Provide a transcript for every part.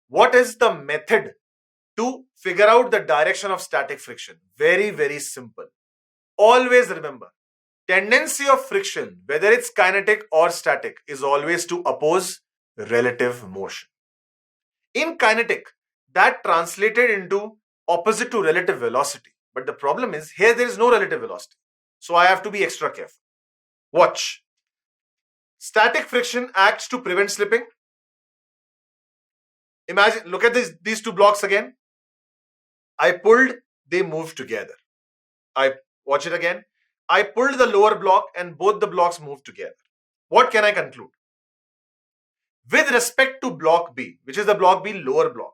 What is the method to figure out the direction of static friction? Very, very simple. Always remember, tendency of friction, whether it's kinetic or static, is always to oppose relative motion. In kinetic, that translated into opposite to relative velocity. But the problem is, here there is no relative velocity. So I have to be extra careful. Watch. Static friction acts to prevent slipping. Imagine, look at these two blocks again. I pulled, they moved together. Watch it again. I pulled the lower block and both the blocks moved together. What can I conclude? With respect to block B, which is the block B lower block,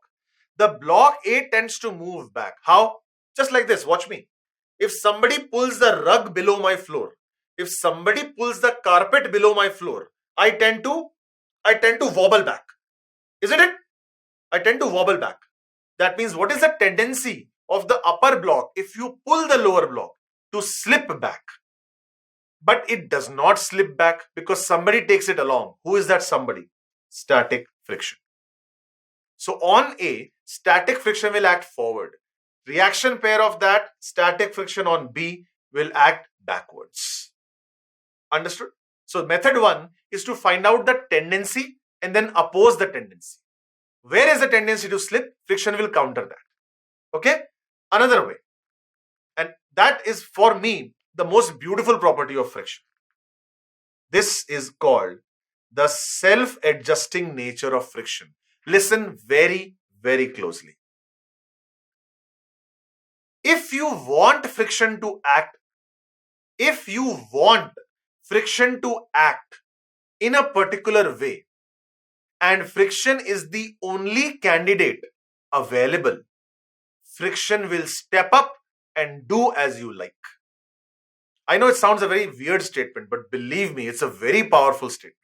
the block A tends to move back. How? Just like this. Watch me. If somebody pulls the rug below my floor, if somebody pulls the carpet below my floor, I tend to wobble back. Isn't it? I tend to wobble back. That means what is the tendency of the upper block if you pull the lower block? To slip back. But it does not slip back because somebody takes it along. Who is that somebody? Static friction. So on A, static friction will act forward. Reaction pair of that, static friction on B, will act backwards. Understood? So method 1 is to find out the tendency and then oppose the tendency. Where is the tendency to slip? Friction will counter that. Okay? Another way. And that is, for me, the most beautiful property of friction. This is called the self-adjusting nature of friction. Listen very, very closely. If you want friction to act in a particular way, and friction is the only candidate available, friction will step up and do as you like. I know it sounds a very weird statement, but believe me, it's a very powerful statement.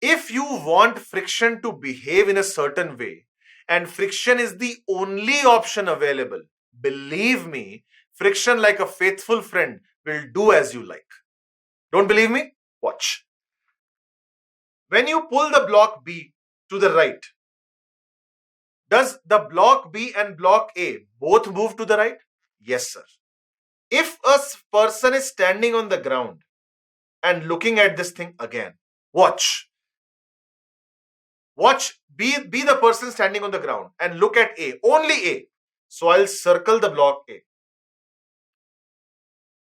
If you want friction to behave in a certain way, and friction is the only option available, believe me, friction, like a faithful friend, will do as you like. Don't believe me? Watch. When you pull the block B to the right, does the block B and block A both move to the right? Yes, sir. If a person is standing on the ground and looking at this thing again, watch. Be the person standing on the ground and look at A, only A. So I'll circle the block A.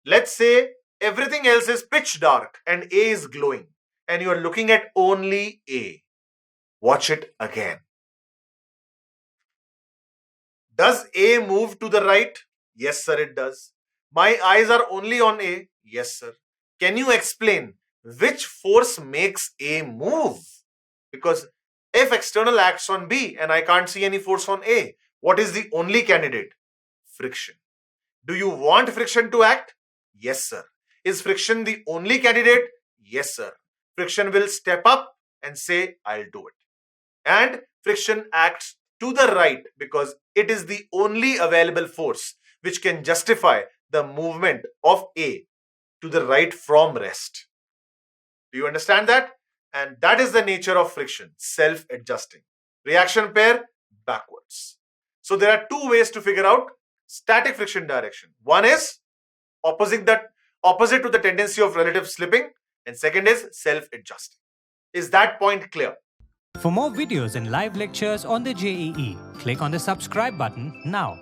Let's say everything else is pitch dark and A is glowing and you are looking at only A. Watch it again. Does A move to the right? Yes, sir, it does. My eyes are only on A. Yes, sir. Can you explain which force makes A move? Because if external acts on B and I can't see any force on A, what is the only candidate? Friction. Do you want friction to act? Yes, sir. Is friction the only candidate? Yes, sir. Friction will step up and say, I'll do it. And friction acts to the right because it is the only available force which can justify the movement of A to the right from rest. Do you understand that? And that is the nature of friction, self-adjusting. Reaction pair, backwards. So there are two ways to figure out static friction direction. One is opposite to the tendency of relative slipping, and second is self-adjusting. Is that point clear? For more videos and live lectures on the JEE, click on the subscribe button now.